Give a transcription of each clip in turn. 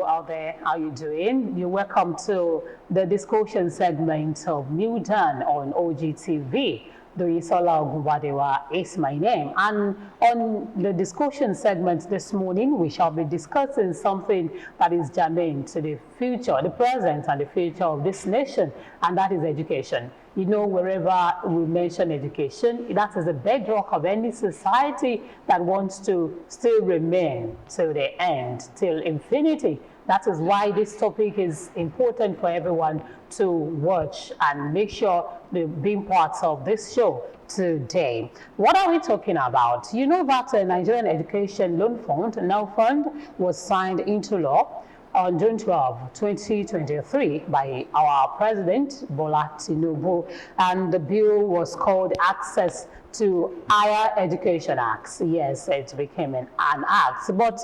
you out there. How you doing? You're welcome to the discussion segment of New Dawn on OGTV. Doyisola Ogunbadewa is my name. And on the discussion segment this morning, we shall be discussing something that is germane to the future, the present and the future of this nation, and that is education. You know, wherever we mention education, that is the bedrock of any society that wants to still remain till the end, till infinity. That is why this topic is important for everyone to watch and make sure they're being part of this show today. What are we talking about? You know that the Nigerian Education Loan Fund, NELFUND, was signed into law on June 12, 2023 by our President, Bola Tinubu, and the bill was called Access to Higher Education Act. Yes, it became an act, but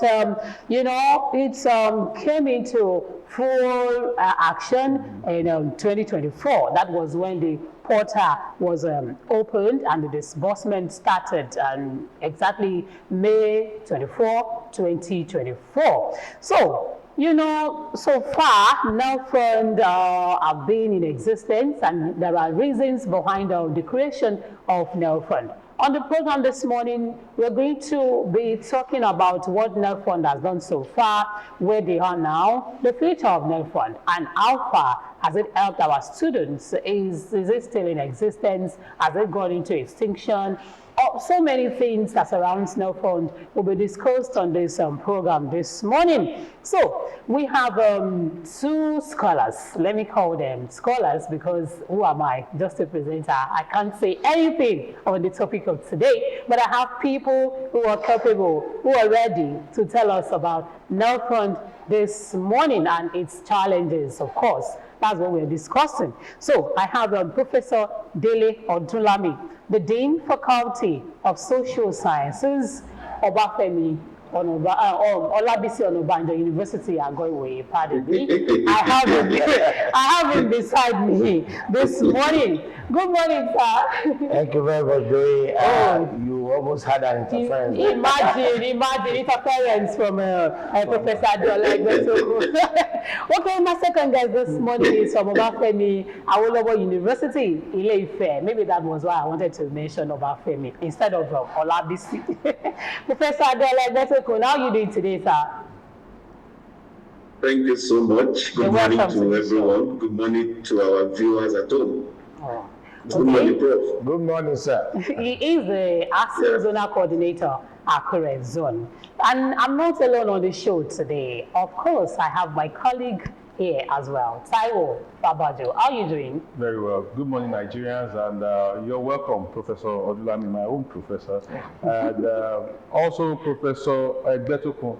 you know, it came into full action in 2024. That was when the portal was opened and the disbursement started exactly May 24, 2024. So, you know, so far, NELFUND have been in existence, and there are reasons behind the creation of NELFUND. On the program this morning, we're going to be talking about what NELFUND has done so far, where they are now, the future of NELFUND, and how far has it helped our students? Is it still in existence? Has it gone into extinction? So many things that surrounds NELFUND will be discussed on this program this morning. So we have two scholars. Let me call them scholars because who am I? Just a presenter. I can't say anything on the topic of today, but I have people who are capable, who are ready to tell us about NELFUND this morning and its challenges, of course. That's what we're discussing. So I have Professor Dele Odunlami, the Dean Faculty of Social Sciences, Obafemi Olabisi Onabanjo University, Agoiwe, pardon me. I have him beside me this morning. Good morning, sir. Thank you very much, Joey. You almost had an interference. Imagine interference from Professor Adeola. Okay, my second guest this morning is from Obafemi Awolowo University, Ile-Ife. Maybe that was why I wanted to mention Obafemi instead of Olabisi. Professor Adeola, how are you doing today, sir? Thank you so much. Good morning to everyone. Good morning to our viewers at home. Oh. Good morning, Prof. Good morning, sir. He is the Acting Zonal Coordinator at Akure Zone. And I'm not alone on the show today. Of course, I have my colleague here as well, Taiwo Babajo. How are you doing? Very well. Good morning, Nigerians, and you're welcome, Professor Odulami, my own professor, and also Professor Egbetokun.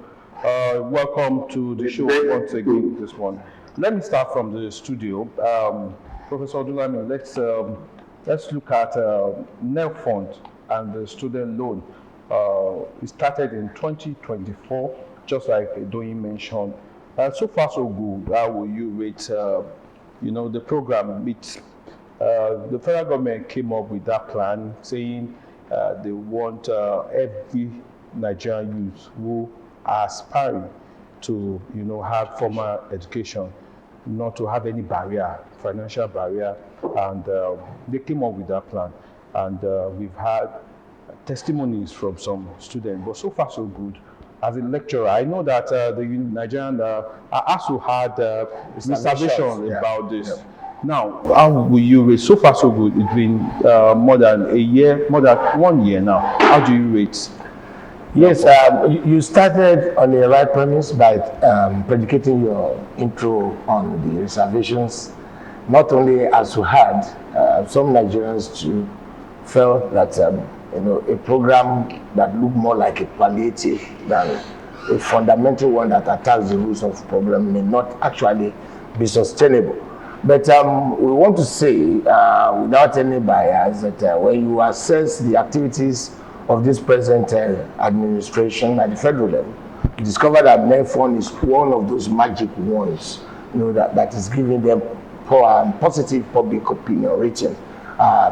Welcome to the show once again this morning. Let me start from the studio. Professor Odulami, let's look at NELFUND and the student loan. It started in 2024, just like Doyin mentioned. So far, so good. How will you rate, you know, the program? The federal government came up with that plan, saying they want every Nigerian youth who are aspiring to, you know, have formal education, not to have any barrier, financial barrier, and they came up with that plan. And we've had testimonies from some students, but so far, so good. As a lecturer, I know that the Nigerian also had reservation about this. Yeah. Now, how will you rate? So far, so good. It's been more than a year, more than 1 year now. How do you rate? Yes, you started on the right premise by predicating your intro on the reservations. Not only as you had, some Nigerians too felt that you know, a program that looked more like a palliative than a fundamental one that attacks the roots of problem may not actually be sustainable. But we want to say, without any bias, that when you assess the activities of this present administration at the federal level, you discover that NELFUND is one of those magic ones, you know, that is giving them positive public opinion rating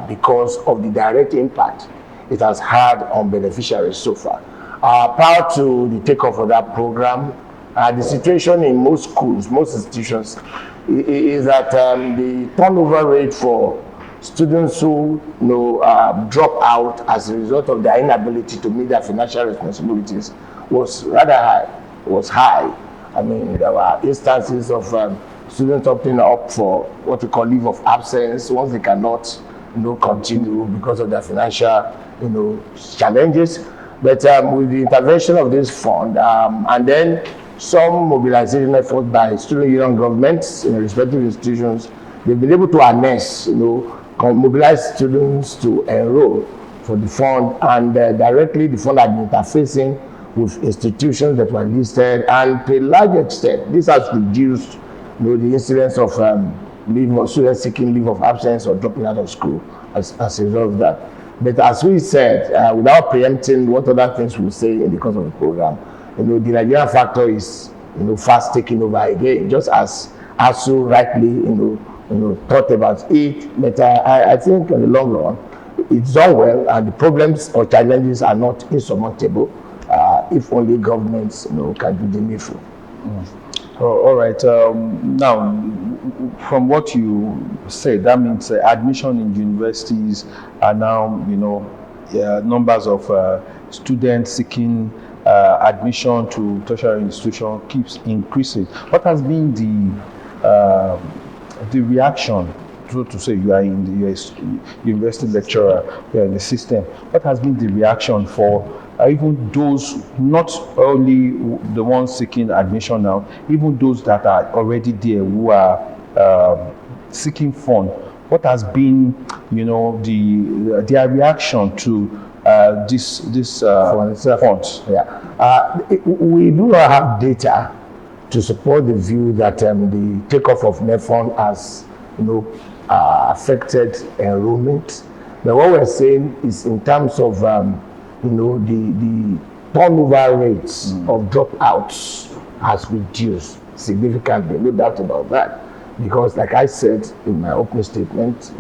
because of the direct impact it has had on beneficiaries so far. Prior to the takeoff of that program, The situation in most schools, most institutions, is that the turnover rate for students who drop out as a result of their inability to meet their financial responsibilities was rather high. Was high. I mean, there were instances of students opting up for what we call leave of absence once they cannot, continue because of their financial, challenges. But with the intervention of this fund, and then some mobilization efforts by student union governments in respective institutions, they've been able to harness, mobilize students to enroll for the fund, and directly the fund had been interfacing with institutions that were listed, and to a large extent, this has reduced the incidence of students seeking leave of absence or dropping out of school as a result of that. But as we said, without preempting what other things we'll say in the course of the program, the Nigerian factor is fast taking over again, just as ASU rightly thought about it. But I think in the long run, it's done well, and the problems or challenges are not insurmountable if only governments can do the needful. All right. Now, from what you said, that means admission in universities are now, numbers of students seeking admission to tertiary institution keeps increasing. What has been the reaction? So to say, you're a university lecturer, you're in the system. What has been the reaction for even those, not only the ones seeking admission now, even those that are already there who are seeking fund? What has been, their reaction to this funds? Yeah, we do not have data to support the view that the takeoff of NELFUND has, affected enrollment. But what we're saying is, in terms of the turnover rates of dropouts has reduced significantly, no doubt about that. Because, like I said in my opening statement,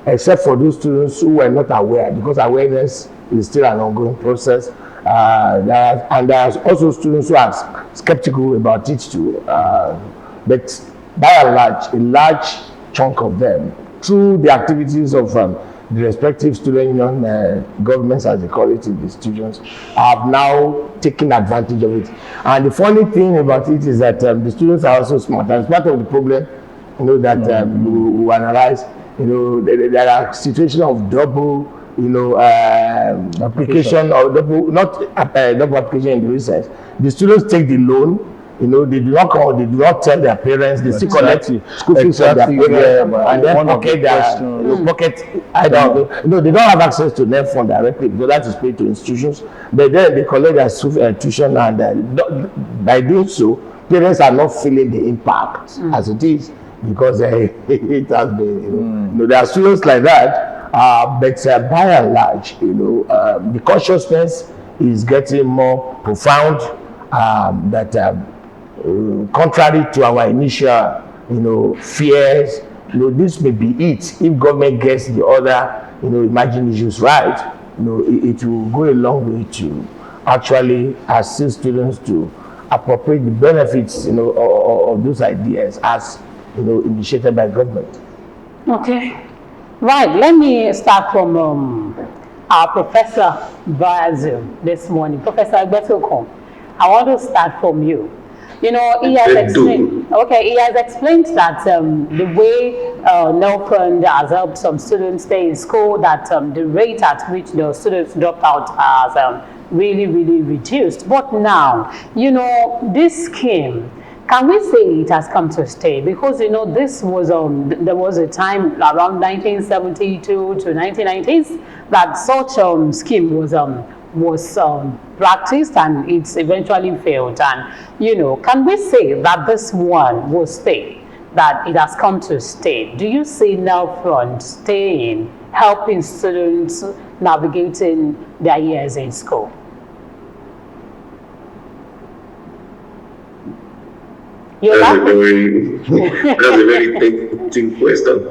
except for those students who were not aware, because awareness is still an ongoing process, there are also students who are skeptical about it too. But by and large, a large chunk of them, through the activities of the respective student union governments, as they call it in the institutions, have now taken advantage of it. And the funny thing about it is that the students are also smart. As part of the problem, that we analyze, there are situations of double, application, or double application in the research. The students take the loan. They do not call, they do not tell their parents, they still collect school fees from their parents, and then pocket either. They don't have access to NELFUND directly because that is paid to institutions. But then they collect their tuition, and by doing so, parents are not feeling the impact as it is, because it has been, there are students like that, but by and large, the consciousness is getting more profound, that contrary to our initial, fears, this may be it. If government gets the other, emerging issues right, it will go a long way to actually assist students to appropriate the benefits, of those ideas as, initiated by government. Okay. Right. Let me start from our professor via Zoom this morning. Professor Egbetukun, I want to start from you. He has explained. Okay, he has explained that the way NELFUND has helped some students stay in school, that the rate at which the students dropped out has really, really reduced. But now, this scheme, can we say it has come to stay? Because this was there was a time around 1972 to 1990s that such scheme was practiced, and it's eventually failed. And can we say that this one will stay, that it has come to stay? Do you see NELFUND staying, helping students navigating their years in school? That's a very tempting question.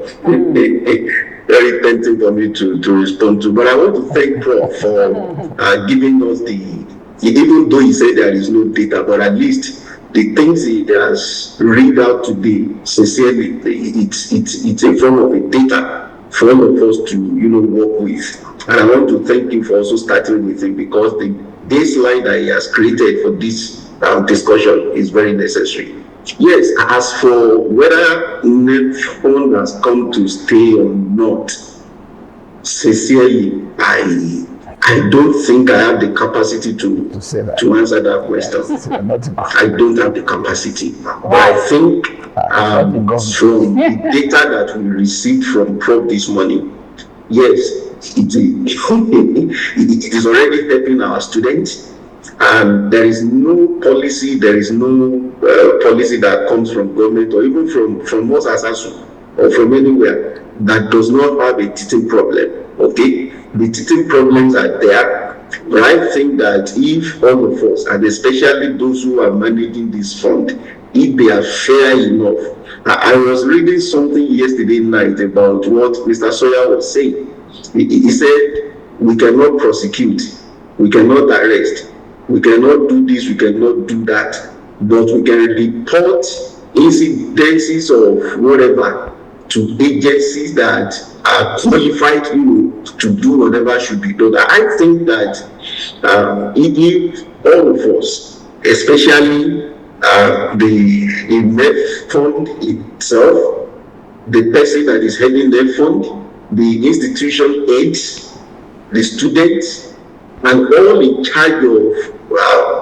Very tempting for me to respond to. But I want to thank Prof for giving us the even though he said there is no data, but at least the things he has read out today, sincerely, it's a form of a data for all of us to, work with. And I want to thank him for also starting with him, because the baseline that he has created for this discussion is very necessary. Yes, as for whether NELFUND has come to stay or not, sincerely, I don't think I have the capacity to answer that question. Yes. I don't have the capacity. But I think from the data that we received from Prof this morning, yes, it is already helping our students. And there is no policy that comes from government or even from us as ASU or from anywhere that does not have a teaching problem. Okay, the teaching problems are there, but I think that if all of us, and especially those who are managing this fund, if they are fair enough. I was reading something yesterday night about what Mr. Sawyer was saying. He said we cannot prosecute, we cannot arrest, we cannot do this, we cannot do that, but we can report incidences of whatever to agencies that are qualified to do whatever should be done. I think that if all of us, especially the NELFUND itself, the person that is heading NELFUND, the institution aides, the students, and all in charge of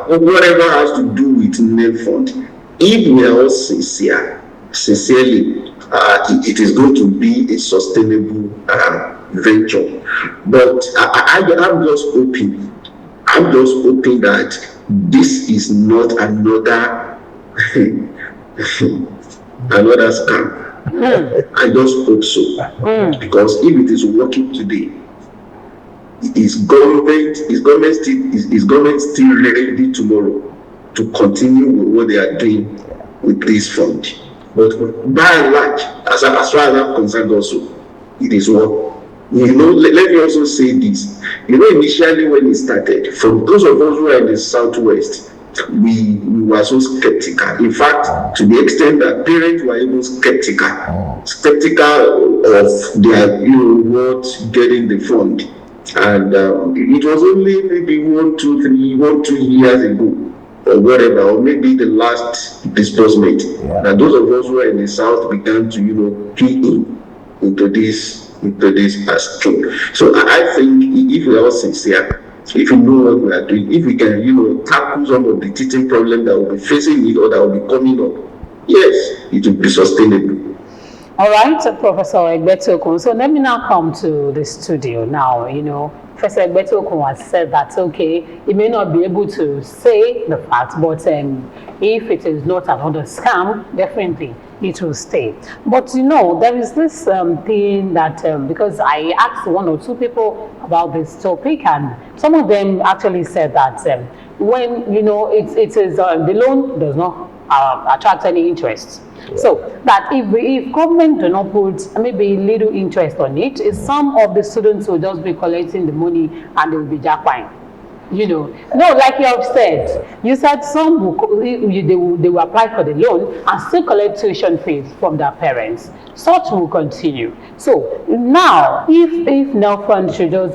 whatever has to do with NELFUND, if we are all sincerely, it is going to be a sustainable venture. But I'm just hoping that this is not another another scam. I just hope so, because if it is working today, is government still ready tomorrow to continue with what they are doing with this fund? But by and large, as far as I'm concerned, also it is what. Let me also say this. Initially when it started, from those of us who are in the Southwest, we were so skeptical. In fact, to the extent that parents were even skeptical of their, what getting the fund. And it was only maybe 1, 2 years ago, or whatever, or maybe the last disbursement, that those of us who are in the South began to, key into this scheme. So I think if we are all sincere, if we know what we are doing, if we can, tackle some of the teaching problems that will be facing it or that will be coming up, yes, it will be sustainable. All right, Professor Egbetokun. So let me now come to the studio now. Professor Egbetokun has said that, okay, he may not be able to say the fact, but if it is not another scam, definitely it will stay. But there is this thing that, because I asked 1 or 2 people about this topic, and some of them actually said that when, it is the loan does not attract any interest. Yeah. So that if government do not put maybe little interest on it, some of the students will just be collecting the money and they will be jackpine. No, like you have said, you said some they will apply for the loan and still collect tuition fees from their parents. Such will continue. So now, if NELFUND should just,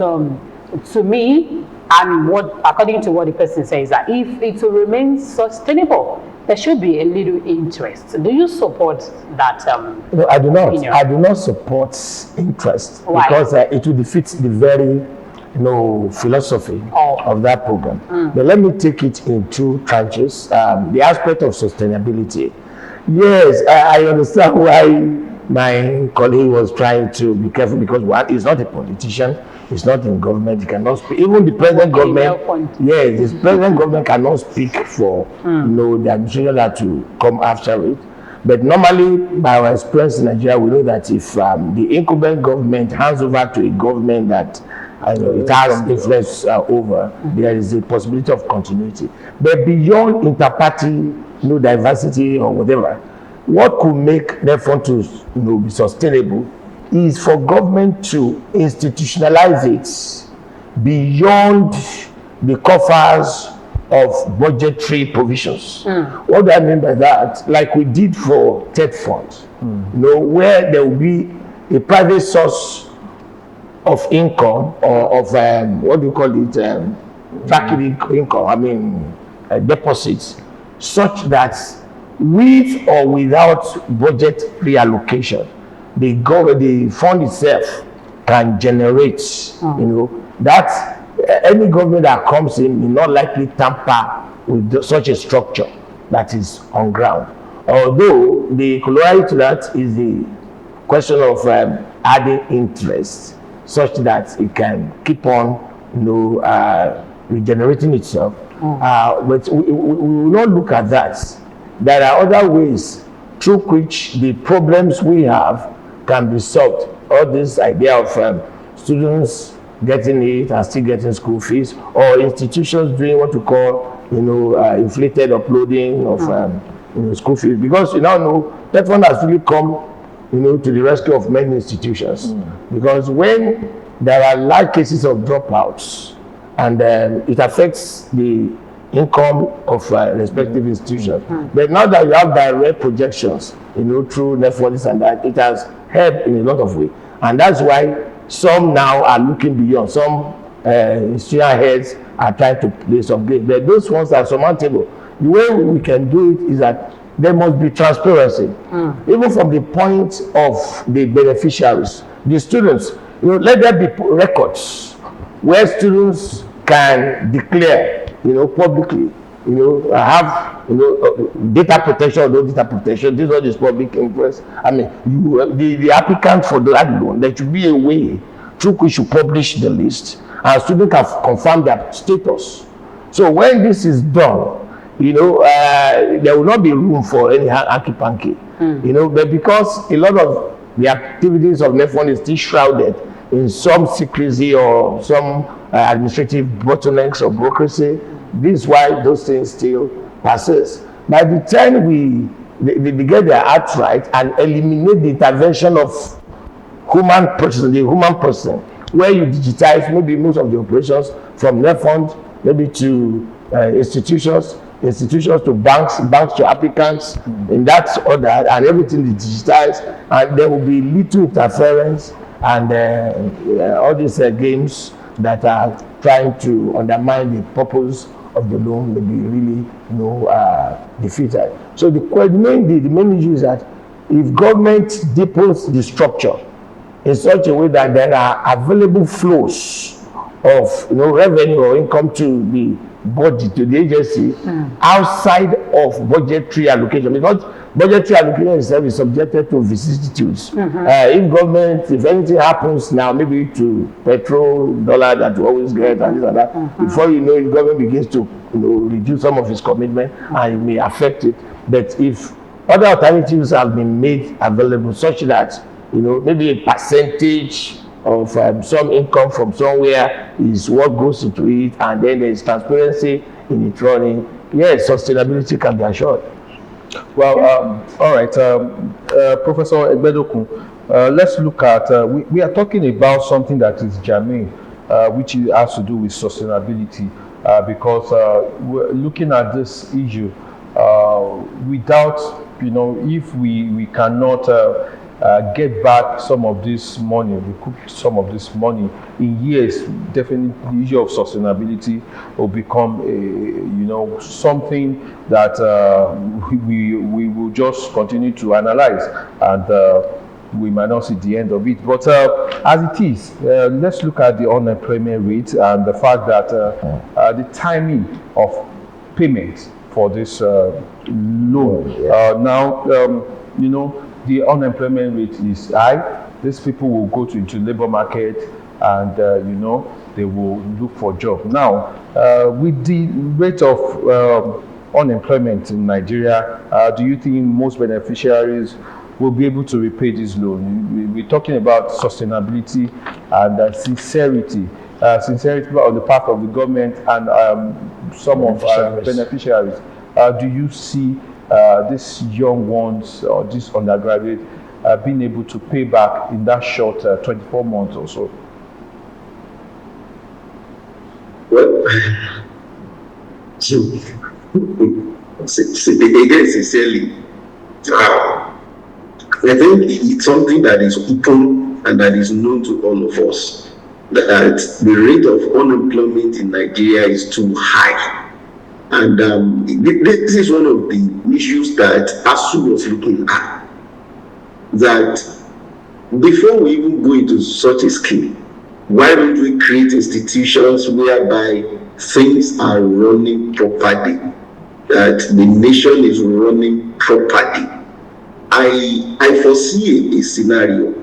to me, and according to what the person says, that if it will remain sustainable, there should be a little interest. Do you support that? No, I do not. Opinion? I do not support interest. Why? Because it will defeat the very philosophy of that program. But let me take it in 2 tranches. The aspect of sustainability. Yes, I understand why my colleague was trying to be careful, because he's not a politician, he's not in government, he cannot speak. Even the present government, yes, the present government cannot speak for the administration that to come after it. But normally, by our experience in Nigeria, we know that if the incumbent government hands over to a government that it has influence over, there is a possibility of continuity. But beyond inter-party diversity or whatever, what could make NELFUND to be sustainable is for government to institutionalize it beyond the coffers of budgetary provisions. What do I mean by that? Like we did for TED Fund, where there will be a private source of income or of what do you call it, tracking income, I mean deposits, such that with or without budget reallocation, the fund itself can generate, that any government that comes in will not likely tamper with such a structure that is on ground. Although the corollary to that is the question of adding interest, such that it can keep on, regenerating itself. But we will not look at that. There are other ways through which the problems we have can be solved. All this idea of students getting it and still getting school fees, or institutions doing what we call, inflated uploading of school fees, because you now know that one has really come, to the rescue of many institutions. Because when there are large cases of dropouts, and it affects the income of respective institutions. But now that you have direct projections, through NELFUND and that, it has helped in a lot of ways. And that's why some now are looking beyond. Some institution heads are trying to play some game. But those ones are surmountable. The way we can do it is that there must be transparency, even from the point of the beneficiaries, the students. Let there be records where students can declare, publicly, have, data protection or no data protection. This one is public interest. I mean, the applicant for that loan, there should be a way through which you publish the list, and students can confirm their status. So when this is done, there will not be room for any hanky-panky, but because a lot of the activities of NELFUND is still shrouded in some secrecy or some administrative bottlenecks or bureaucracy, this is why those things still persist. By the time they get their act right and eliminate the intervention of the human person, where you digitize maybe most of the operations from NELFUND, maybe to institutions to banks to applicants, in that order, and everything is digitized, and there will be little interference, and all these games that are trying to undermine the purpose of the loan will be really defeated. So the main issue is that if government deepens the structure in such a way that there are available flows of revenue or income to the body, to the agency, outside of budgetary allocation, because budgetary allocation itself is subjected to vicissitudes. If anything happens now, maybe to petrol, dollar that we always get, and this and that, before you know it, government begins to reduce some of its commitment, and it may affect it. But if other alternatives have been made available, such that maybe a percentage of some income from somewhere is what goes into it, and then there is transparency in it running, yes, sustainability can be assured. Well, all right, Professor Egbedokun, let's look at, we are talking about something that is germane, which has to do with sustainability, because we're looking at this issue without, if we cannot get back some of this money, recoup some of this money in years, definitely the issue of sustainability will become something that we will just continue to analyze, and we might not see the end of it. But as it is, let's look at the unemployment rate and the fact that the timing of payment for this loan. Now, the unemployment rate is high. These people will go into labor market, and they will look for job. Now, with the rate of unemployment in Nigeria, do you think most beneficiaries will be able to repay this loan? We're talking about sustainability and sincerity on the part of the government and some of our beneficiaries. Do you see these young ones or these undergraduates being able to pay back in that short 24 months or so? Well, So, again, sincerely, I think it's something that is open and that is known to all of us, that the rate of unemployment in Nigeria is too high. And this is one of the issues that ASU was looking at, that before we even go into such a scheme, why don't we create institutions whereby things are running properly, that the nation is running properly? I foresee a scenario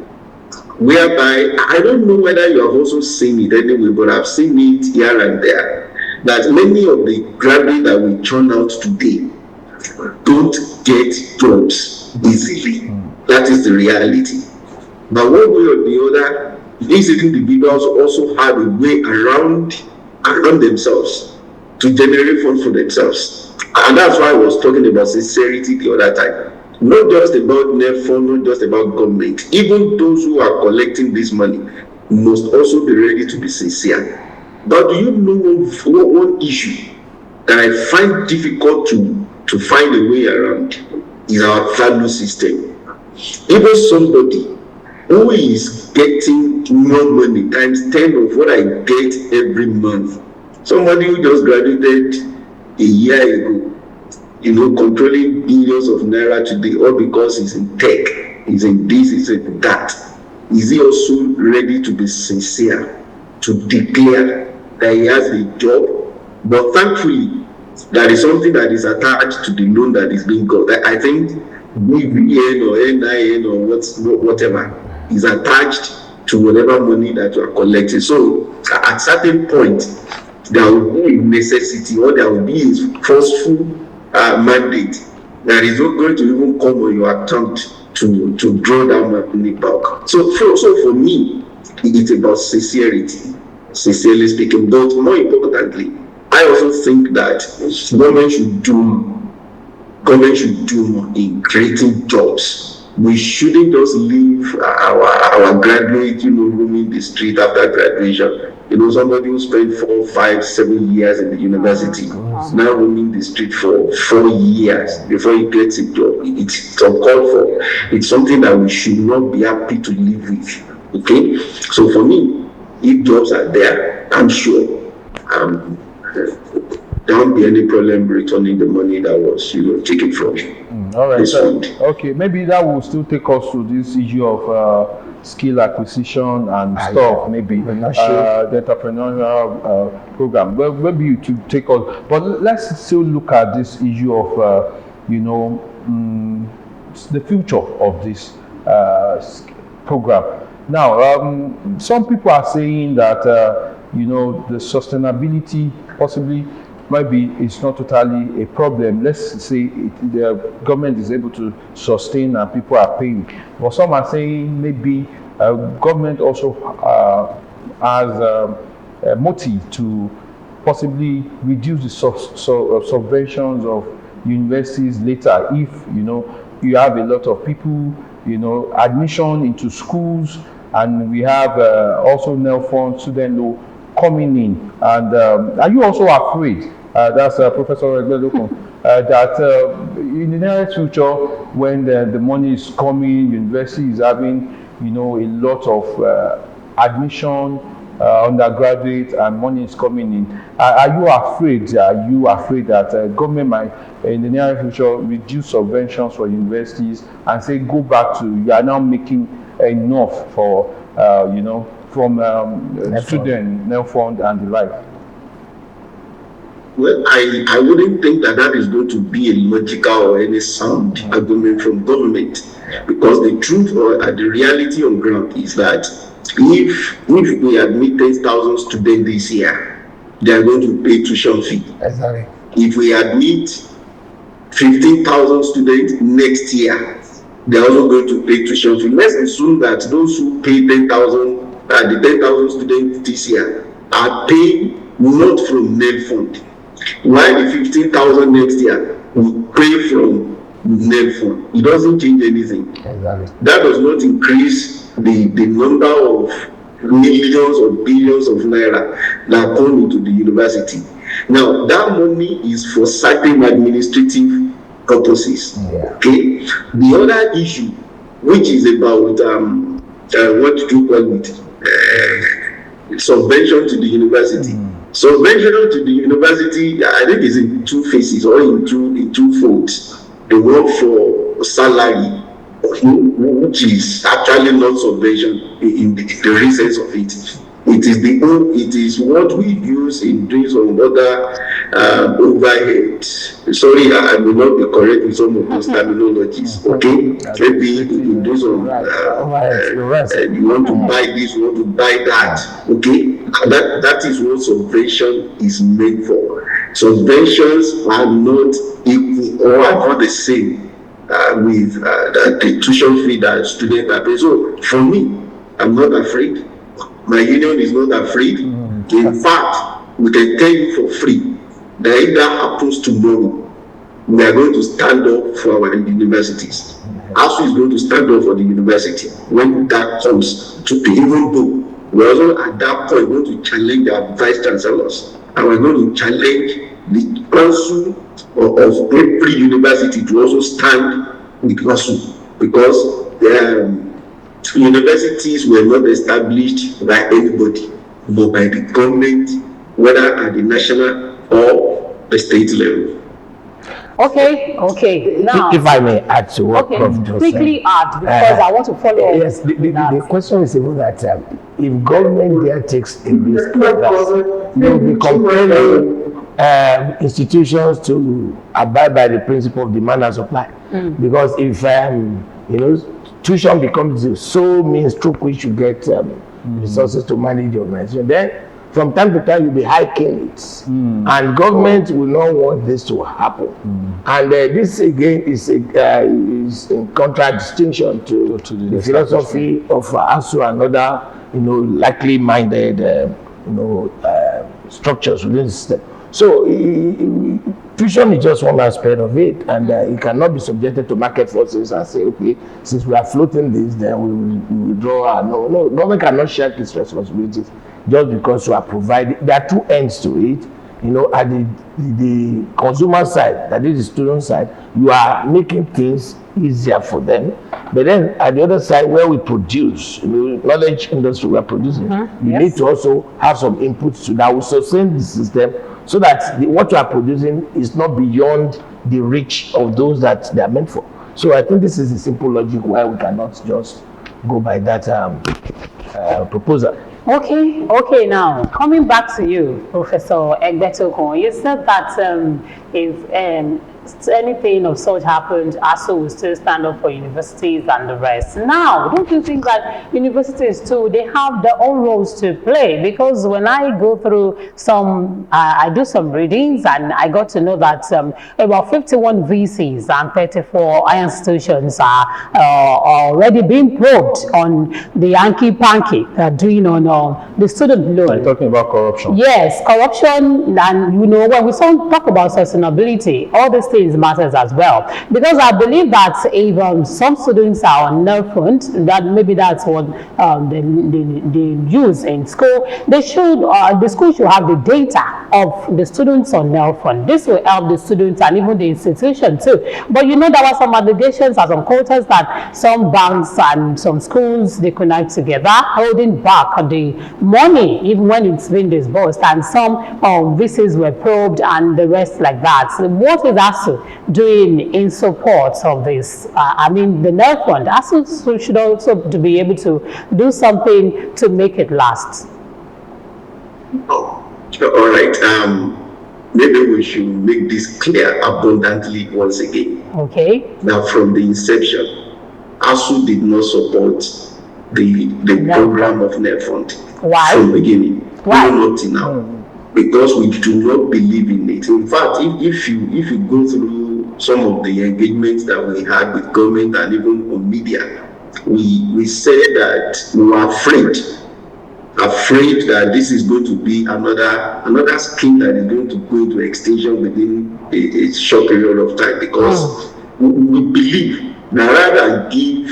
whereby, I don't know whether you have also seen it anyway, but I've seen it here and there, that many of the graduates that we turn out today don't get jobs easily. That is the reality. But one way or the other, these individuals also have a way around themselves to generate funds for themselves. And that's why I was talking about sincerity the other time. Not just about NELFUND, not just about government. Even those who are collecting this money must also be ready to be sincere. But do you know one issue that I find difficult to find a way around is our value system. Even somebody who is getting more money times 10 of what I get every month, somebody who just graduated a year ago, controlling billions of naira today, all because he's in tech, he's in this, he's in that. Is he also ready to be sincere, to declare that he has a job? But thankfully, that is something that is attached to the loan that is being got. I think BVN or NIN or whatever is attached to whatever money that you are collecting. So at certain point, there will be a necessity, or there will be a forceful mandate that is not going to even come on your account to draw down money back. So for me, it's about sincerity, sincerely speaking. But more importantly, I also think that government should do more in creating jobs. We shouldn't just leave our graduates, roaming the street after graduation. Somebody who spent 4, 5, 7 years in the university, now roaming the street for 4 years before he gets a job. It's uncalled for. It's something that we should not be happy to live with. Okay? So for me, if jobs are there, I'm sure there won't be any problem returning the money that was taken from you. All right. Okay, maybe that will still take us to this issue of skill acquisition and stuff. Maybe the entrepreneurial program. Well, maybe you to take us. But let's still look at this issue of the future of this program. Now, some people are saying that the sustainability possibly maybe it's not totally a problem. Let's say the government is able to sustain and people are paying. But some are saying maybe government also has a motive to possibly reduce the subventions of universities later if you have a lot of people, admission into schools, and we have also NELFUND student loan coming in. And are you also afraid, that's Professor Egbedoku, that in the near future, when the money is coming, university is having a lot of admission, undergraduate, and money is coming in? Are you afraid that government might in the near future reduce subventions for universities and say go back to you are now making enough for from student NELFUND and the like? Well, I wouldn't think that is going to be a logical or any sound argument from government, because the truth or the reality on ground is that if we admit 10,000 students this year, they are going to pay tuition fee. Exactly. If we admit 15,000 students next year, they are also going to pay tuition fee. Let's assume that those who pay 10,000, the 10,000 students this year are paying not from NELFUND, while the 15,000 next year will pay from NELFUND. It doesn't change anything. Exactly. That does not increase the number of millions or billions of naira that come into the university. Now, that money is for certain administrative purposes. Okay. The other issue, which is about what do you call it? Subvention to the university. Subvention to the university, I think, is in two phases or in two folds. The one for salary, which is actually not subvention in the real sense of it. It is what we use in doing some other overhead. Sorry, I will not be correct with some of those terminologies. Okay, maybe in doing some you want to buy this, you want to buy that. Okay, that is what subvention is made for. Subventions are not equal or are not the same with the tuition fee that students are paying. So for me, I'm not afraid. My union is not afraid. In fact, we can tell you for free that if that happens tomorrow, we are going to stand up for our universities. ASU is going to stand up for the university when that comes to be, even though we're also at that point going to challenge our vice chancellors, and we're going to challenge the council of every university to also stand with ASU, because universities were not established by anybody, but by the government, whether at the national or the state level. Okay. Now, if I may add to what Prof. just quickly said. add, because I want to follow up. Yes, the question is even that if government there takes a risk like that, they will be compelling institutions to abide by the principle of demand and supply. Because if tuition becomes the sole means through which you get resources to manage the organization, then from time to time you'll be hiking it, and government will not want this to happen. And this again is in contradistinction to the philosophy of ASU and other likely minded structures within the system. So tuition is just one aspect of it, and it cannot be subjected to market forces and say, okay, since we are floating this, then we will withdraw. No, government cannot share its responsibilities just because you are providing. There are two ends to it. At the consumer side, that is the student side, you are making things easier for them. But then at the other side, where we produce, knowledge industry we are producing, you need to also have some inputs to that will sustain the system, so that what you are producing is not beyond the reach of those that they are meant for. So I think this is the simple logic why we cannot just go by that proposal. Okay, now coming back to you, Professor Egbetokun, you said that if anything of such happened, ASU will still stand up for universities and the rest. Now, don't you think that universities too, they have their own roles to play? Because when I go through I do some readings, and I got to know that about 51 VCs and 34 higher institutions are already being probed on the hanky-panky they're doing on the student loan. Are you talking about corruption? Yes, corruption, and when we talk about sustainability, all these things matters as well. Because I believe that if some students are on NELFUND, that maybe that's what they use in school, the school should have the data of the students on NELFUND. This will help the students and even the institution too. But there were some allegations and some quotas that some banks and some schools, they connect together, holding back the money even when it's been disbursed, and some VCs were probed and the rest like that. So what is ASU doing in support of this? The NELFUND, ASU should also be able to do something to make it last. All right. Maybe we should make this clear abundantly once again. Okay. Now, from the inception, ASU did not support the program of NELFUND. Why? From the beginning. Why? Even up to now. Because we do not believe in it. In fact, if you go through some of the engagements that we had with government and even on media, we said that we were afraid that this is going to be another scheme that is going to go into extinction within a short period of time, because we believe that rather than give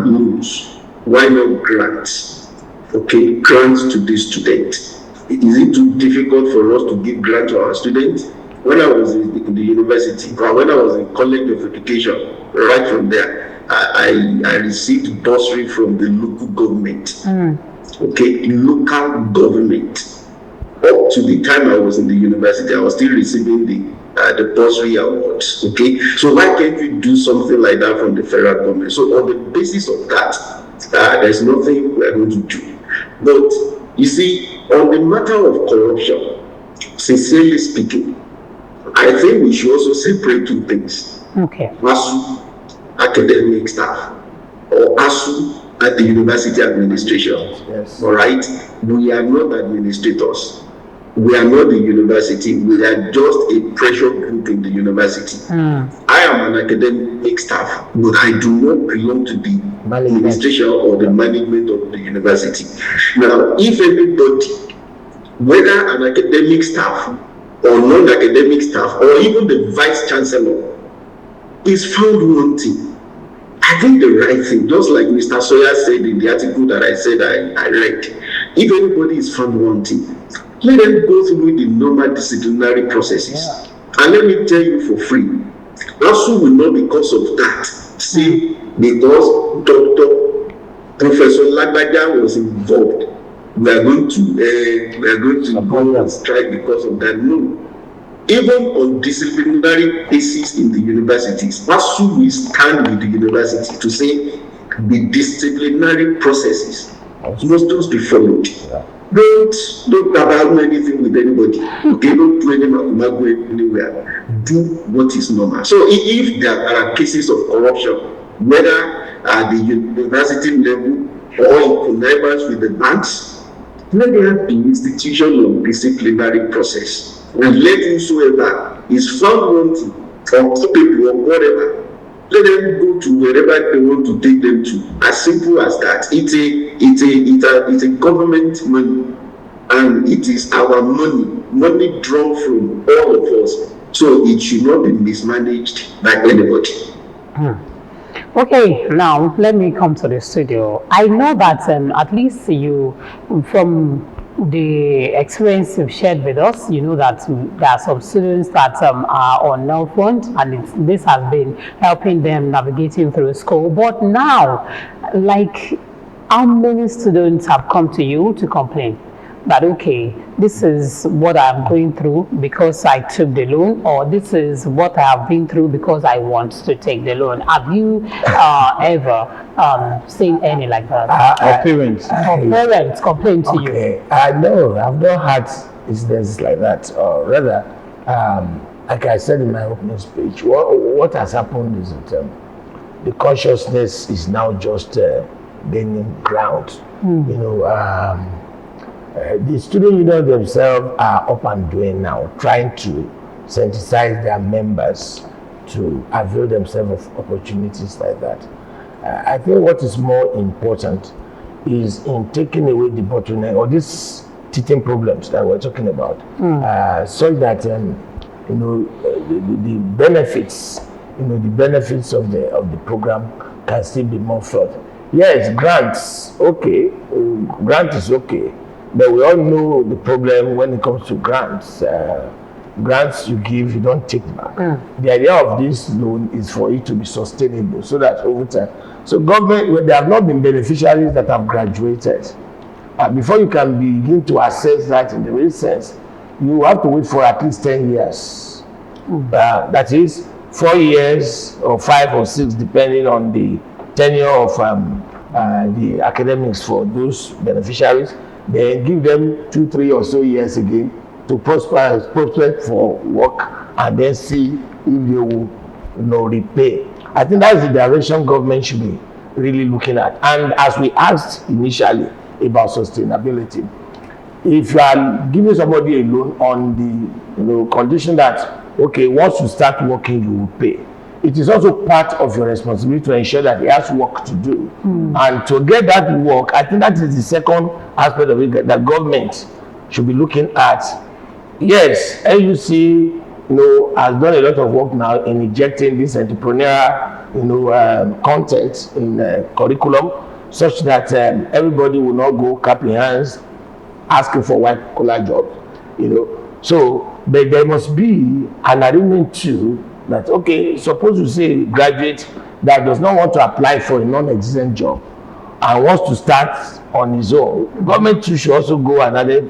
loans, why not grants? Okay, grants to the student. Is it too difficult for us to give grant to our students? When I was in the university, or when I was in college of education, right from there, I received bursary from the local government. Okay, local government. Up to the time I was in the university, I was still receiving the bursary awards. Okay, so why can't we do something like that from the federal government? So on the basis of that, there's nothing we are going to do. But you see, on the matter of corruption, sincerely speaking, I think we should also separate two things. Okay. ASU, academic staff, or ASU at the university administration. Yes. All right? We are not administrators. We are not the university. We are just a pressure group in the university. I am an academic staff, but I do not belong to the administration or the management of the university. Now, if anybody, whether an academic staff or non-academic staff, or even the vice chancellor, is found wanting, I think the right thing, just like Mr. Sawyer said in the article that I said I read, if anybody is found wanting, let them go through the normal disciplinary processes. Yeah. And let me tell you for free, ASU will not, because of that, say because Dr. Professor Lagbaja was involved, we are going to go on strike because of that. No. Even on disciplinary basis in the universities, ASU will stand with the university to say the disciplinary processes must be followed. Yeah. Don't about anything with anybody. Okay, don't do anything anywhere. Do what is normal. So if there are cases of corruption, whether at the university level or in connivance with the banks, let there be institution of disciplinary process. And let whosoever is found wanting or culpable or whatever, let them go to wherever they want to take them to. As simple as that. It's a government money, and it is our money drawn from all of us. So it should not be mismanaged by anybody. Okay, now let me come to the studio. I know that at least you, from the experience you've shared with us, you know that there are some students that are on NELFUND, and this has been helping them navigating through school. But now, like, how many students have come to you to complain that, okay, this is what I'm going through because I took the loan, or this is what I have been through because I want to take the loan? Have you ever seen any like that? Or parents? Or parents complain to you? No, I've not had incidents like that. Or rather, like I said in my opening speech, what has happened is that the consciousness is now just gaining ground. You know, the student unions themselves are up and doing now, trying to sensitize their members to avail themselves of opportunities like that. I think what is more important is in taking away the bottleneck or these teething problems that we're talking about, so that you know, the benefits, you know, the benefits of the program can still be more felt. Yes, grants, okay, grant is okay. But we all know the problem when it comes to grants. Grants you give, you don't take back. The idea of this loan is for it to be sustainable, so that over time. So government, well, there have not been beneficiaries that have graduated. Before you can begin to assess that in the real sense, you have to wait for at least 10 years. That is 4 years or 5 or 6, depending on the tenure of the academics for those beneficiaries. Then give them 2, 3 or so years again to prospect for work, and then see if they will, you know, repay. I think that's the direction government should be really looking at. And as we asked initially about sustainability, if you are giving somebody a loan on the, you know, condition that, okay, once you start working, you will pay, it is also part of your responsibility to ensure that he has work to do. And to get that work, I think that is the second aspect of it that government should be looking at. Yes, LUC, you know, has done a lot of work now in injecting this entrepreneurial, you know, content in curriculum, such that everybody will not go cap in hands asking for white-collar jobs, you know. So, but there must be an arrangement too that, okay, suppose you say a graduate that does not want to apply for a non-existent job and wants to start on his own, government too should also go another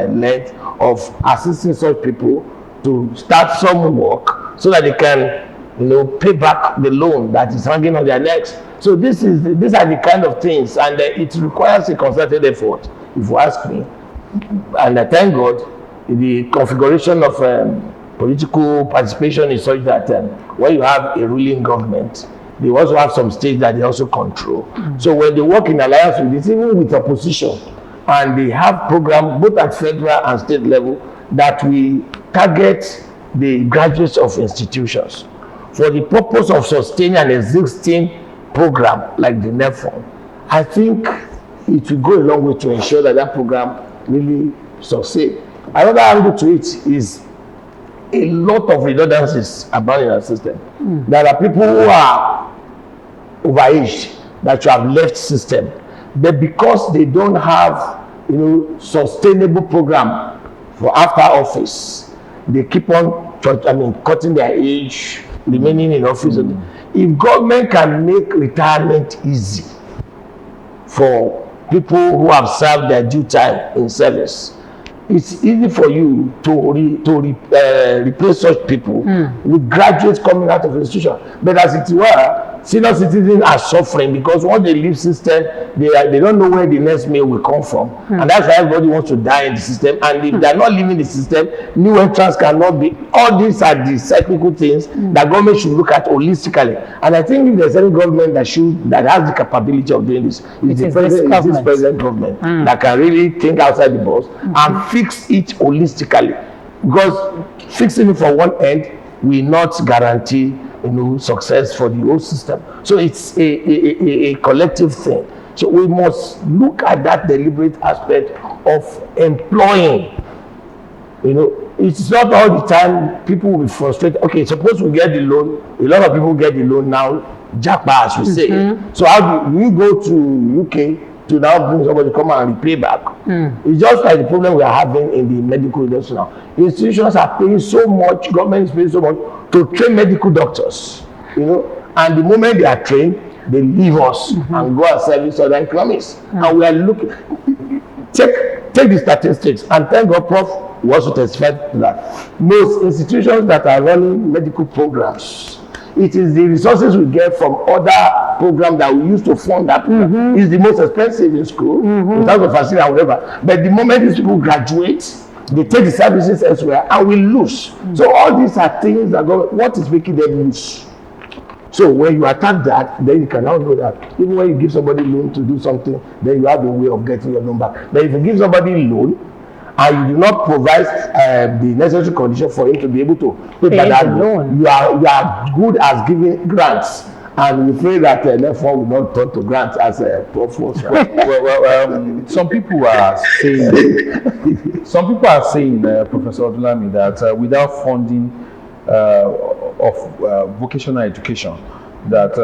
length of assisting such people to start some work so that they can, you know, pay back the loan that is hanging on their necks. So these are the kind of things, and it requires a concerted effort, if you ask me. And I thank God the configuration of political participation is such that when you have a ruling government, they also have some states that they also control. So when they work in alliance with this, even with opposition, and they have programs both at federal and state level that we target the graduates of institutions for the purpose of sustaining an existing program like the NELFUND. I think it will go a long way to ensure that that program really succeeds. Another angle to it is a lot of redundancies about in our system. There are people who are overaged that you have left system, but because they don't have, you know, sustainable program for after office, they keep on cutting their age, remaining in office. If government can make retirement easy for people who have served their due time in service, it's easy for you to replace such people with graduates coming out of the institution. But as it were, senior citizens are suffering because once they leave system, they don't know where the next meal will come from. And that's why everybody wants to die in the system. And if they're not leaving the system, new entrants cannot be. All these are the cyclical things that government should look at holistically. And I think if there's any government that has the capability of doing this, it's the present government that can really think outside the box and fix it holistically. Because fixing it for one end will not guarantee, you know, success for the whole system. So it's a collective thing. So we must look at that deliberate aspect of employing. You know, it's not all the time people will be frustrated. Okay, suppose we get the loan. A lot of people get the loan now, jackpot, as we say. So how do we go to UK to now bring somebody to come and repay back? It's just like the problem we are having in the medical industry now. Institutions are paying so much, government is paying so much to train medical doctors, you know, and the moment they are trained, they leave us and go and service other economies. And we are looking, take the statistics, and thank God Prof was to testify to that. Most institutions that are running medical programs, it is the resources we get from other programs that we use to fund that program. It's the most expensive in school, without the facility and whatever. But the moment these people graduate, they take the services elsewhere and we lose. So all these are things that go, what is making them lose? So when you attack that, then you can now know that even when you give somebody loan to do something, then you have a way of getting your loan back. But if you give somebody loan and you do not provide the necessary condition for him to be able to pay back that loan, you are good as giving grants. And we pray that NELFUND will not turn to grants as a Prof. Some people are saying, Professor Odulami, that without funding of vocational education, that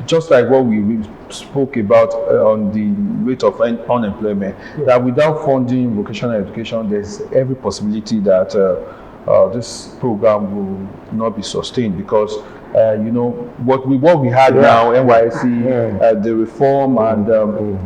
just like what we spoke about on the rate of unemployment, that without funding vocational education, there's every possibility that this program will not be sustained, because you know what we had now, NYSC, the reform, and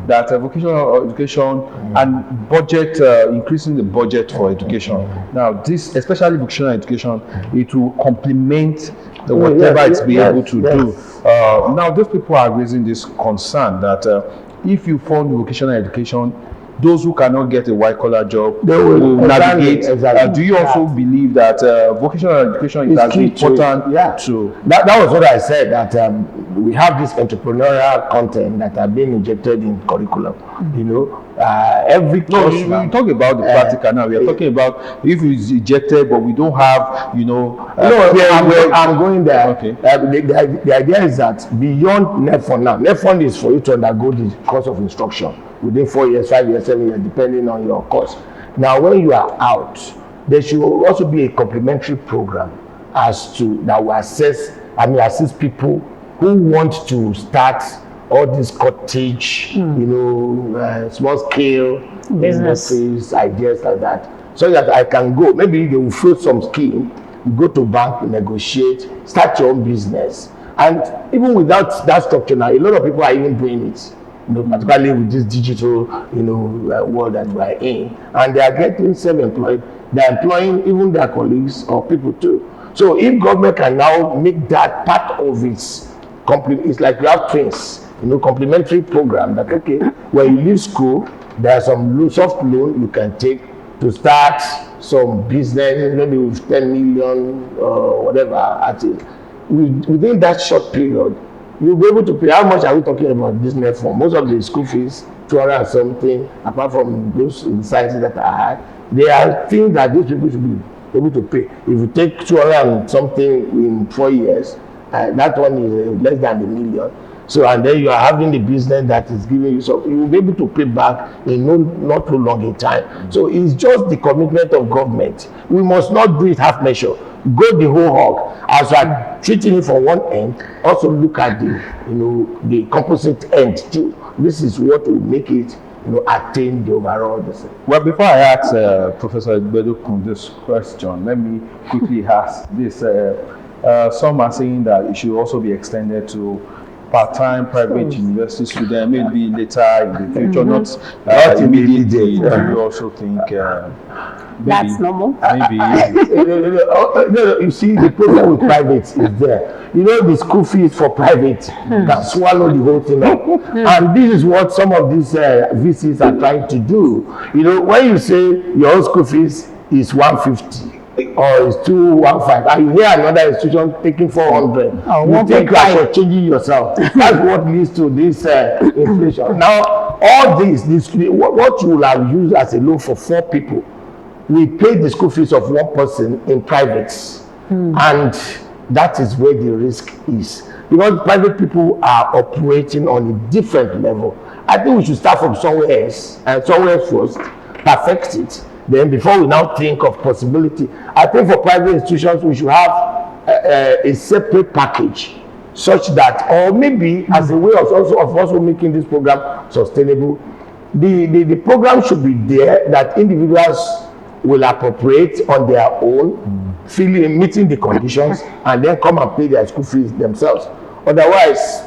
that vocational education and budget, increasing the budget for education. Now this, especially vocational education, it will complement whatever it's be able to do. Now those people are raising this concern that if you fund vocational education, those who cannot get a white-collar job will navigate. Do you also believe that vocational education is as important to? That was what I said, that we have this entrepreneurial content that are being injected in curriculum. You know, every course. We talk about the practical now. We are talking about if it's ejected, but we don't have, you know. I'm going there. Okay. The idea is that beyond NELFUND now, NELFUND is for you to undergo the course of instruction within 4 years, 5 years, 7 years, depending on your course. Now, when you are out, there should also be a complementary program as to that will assist people who want to start all these cottage, small scale Business. industries, ideas like that, so that I can go. Maybe they will float some scheme, you go to bank, negotiate, start your own business. And even without that structure now, a lot of people are even doing it. Particularly with this digital, world that we are in, and they are getting self-employed. They are employing even their colleagues or people too. So if government can now make that part of its it's like you have twins, complementary program that when you leave school, there are some soft loan you can take to start some business, maybe with 10 million or whatever at it. Within that short period, you'll be able to pay. How much are we talking about this NELFUND? Most of the school fees, 200 and something, apart from those sciences that I had, they are things that these people should be able to pay. If you take 200 and something in 4 years, that one is less than $1 million. So, and then you are having the business that is giving you, so you will be able to pay back in not too long a time. So it's just the commitment of government. We must not do it half measure. Go the whole hog. As we are treating it from one end, also look at the composite end too. This is what will make it attain the overall design. Well, before I ask Professor Egbedu this question, let me quickly ask this. Some are saying that it should also be extended to part-time private university student, maybe later in the future, not immediately. Do you also think that's normal? Maybe. No, you see, the problem with private is there. The school fees for private can swallow the whole thing up. And this is what some of these VCs are trying to do. When you say your own school fees is 150 or is 215, and you hear another institution taking 400, you think you are changing yourself. That's what leads to this inflation. Now, all this what you will have used as a loan for 4 people, we pay the school fees of 1 person in privates, and that is where the risk is, because private people are operating on a different level. I think we should start from somewhere else and somewhere first, perfect it. Then before we now think of possibility, I think for private institutions we should have a separate package, such that, or maybe as a way of also making this program sustainable, the program should be there that individuals will appropriate on their own, meeting the conditions, and then come and pay their school fees themselves. Otherwise,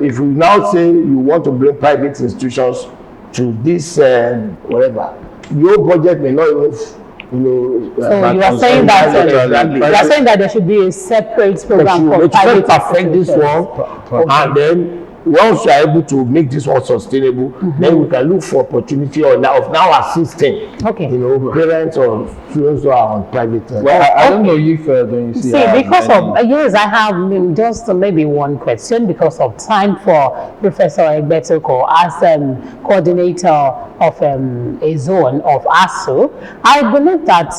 if we now say you want to bring private institutions to this whatever, your budget may not even, so you are saying that there should be a separate program for private perfect this one, and then once you are able to make this one sustainable, then we can look for opportunity of now assisting, parents or students who are on private. Well, I don't know if you see because of yes, I have just maybe one question because of time for Professor Egbedu as coordinator of a zone of ASU. I believe that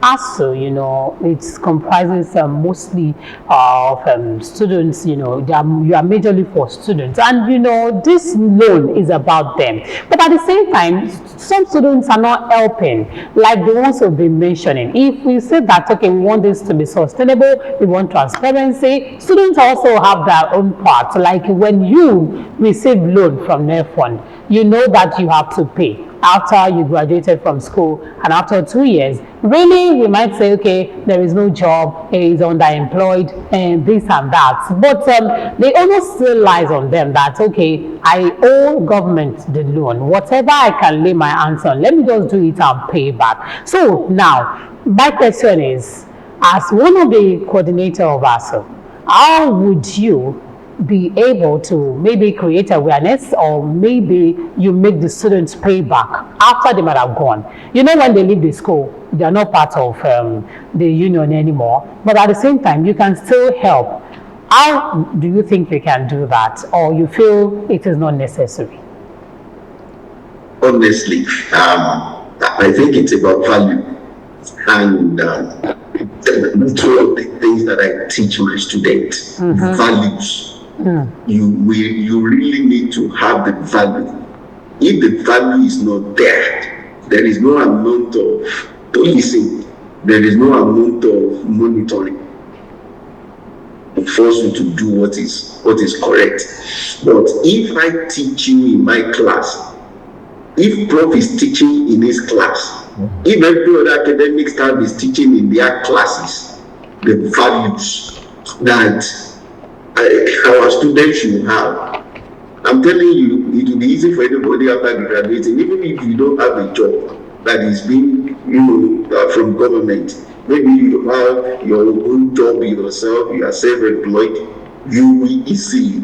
ASU, it comprises mostly of students. You are majorly for students. And this loan is about them, but at the same time some students are not helping, like the ones we've been mentioning. If we say that we want this to be sustainable, we want transparency, students also have their own part. Like when you receive loan from NELFUND, you know that you have to pay after you graduated from school, and after 2 years, really we might say, there is no job, he is underemployed, and this and that. But the onus still lies on them that, I owe government the loan. Whatever I can lay my hands on, let me just do it and pay back. So now, my question is, as one of the coordinator of ASU, how would you be able to maybe create awareness, or maybe you make the students pay back after they might have gone? When they leave the school, they are not part of the union anymore, but at the same time, you can still help. How do you think you can do that, or you feel it is not necessary? Honestly, I think it's about value, and two of the things that I teach my students, values. You really need to have the value. If the value is not there, there is no amount of policing, there is no amount of monitoring. force you to do what is correct. But if I teach you in my class, if Prof is teaching in his class, if every other academic staff is teaching in their classes, the values that our students should have, I'm telling you, it will be easy for anybody after graduating, even if you don't have a job that is being, from government. Maybe you have your own job yourself, you are self-employed, you will easily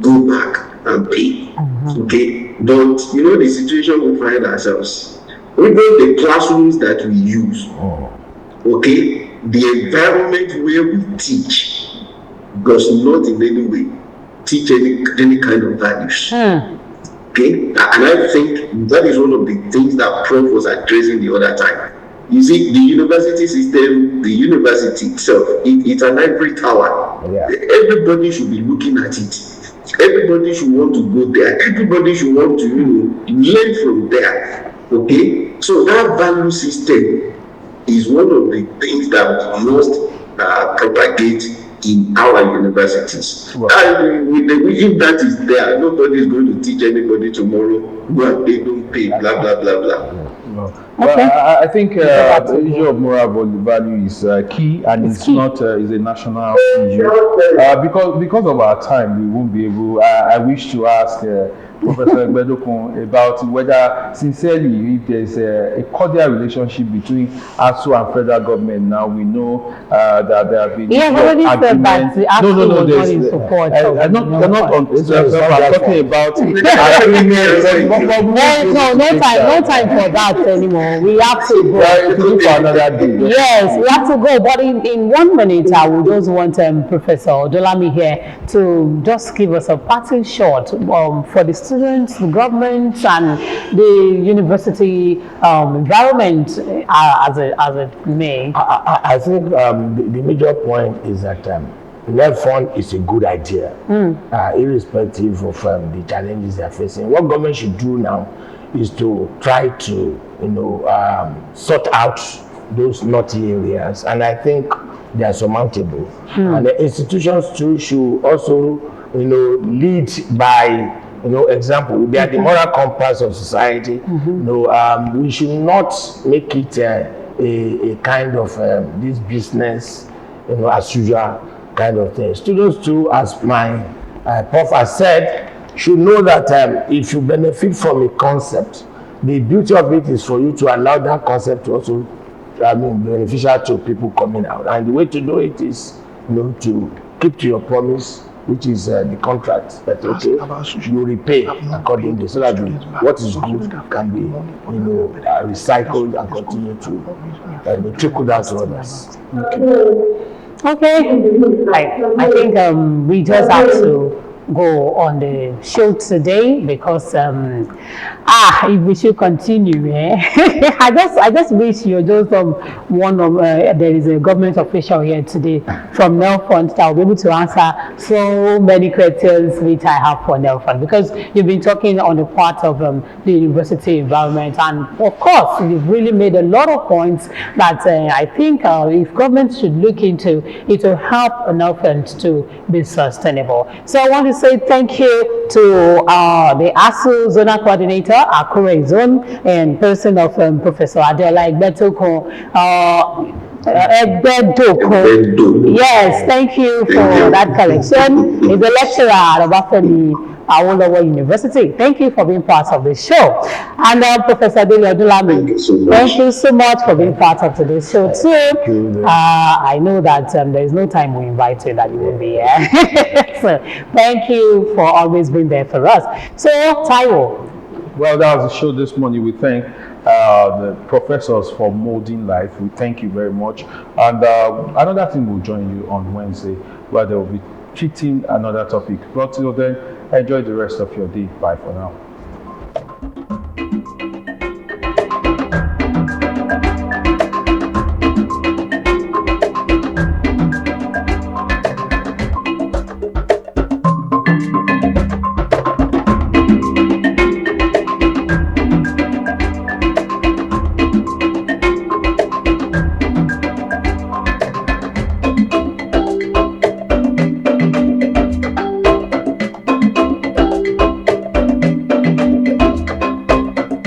go back and pay. Okay, but the situation we find ourselves, even the classrooms that we use, okay, the environment where we teach does not in any way teach any kind of values. Okay, and I think that is one of the things that Prof was addressing the other time. You see, the university system, the university itself, it's an ivory tower. Yeah. Everybody should be looking at it. Everybody should want to go there. Everybody should want to learn from there. Okay, so that value system is one of the things that we must propagate in our universities. Wow. If that is there, nobody is going to teach anybody tomorrow. Well, they don't pay, blah blah blah blah. Well, I think the issue of moral value is key, and it's not is a national issue. Because of our time, we won't be able. I wish to ask Professor Egbedokun about whether sincerely, if there is a cordial relationship between ASU and federal government. Now we know that there have been agreements. No, there's in support. Not on. I'm talking about agreements. No time for that anymore. We have to go. For another day. Yes, we have to go. But in 1 minute, I would just want Professor Odolami here to just give us a parting shot for the students, the government, and the university environment as it may. I think the major point is that NELFUND is a good idea, irrespective of the challenges they are facing. What government should do now is to try to, sort out those knotty areas, and I think they are surmountable. And the institutions too should also, lead by, example. They are the moral compass of society. We should not make it a kind of this business, as usual kind of thing. Students too, as my prof has said, should know that if you benefit from a concept, the beauty of it is for you to allow that concept to also beneficial to people coming out. And the way to do it is, to keep to your promise, which is the contract. That you repay accordingly, so that what is good can be, recycled and continue to trickle down to others. Okay. I think we just have to go on the show today because if we should continue, I just wish you just one of there is a government official here today from NELFUND that will be able to answer so many questions which I have for NELFUND, because you've been talking on the part of the university environment, and of course you've really made a lot of points that I think if government should look into, it will help NELFUND to be sustainable. So I want to say thank you to the ASU Zonal Coordinator, Akure Zone, and person of Professor Adeola Egbetokun. Yes, thank you for that correction. He's a lecturer at Obafemi Awolowo University. Thank you for being part of the show. And Professor Odolami, thank you so much for being part of today's show too. I know that there is no time we invite you that you will be here. So thank you for always being there for us. So Taiwo. Well, that was the show this morning. We thank the professors for molding life. We thank you very much. And another thing will join you on Wednesday, where they will be treating another topic. But till then, enjoy the rest of your day. Bye for now.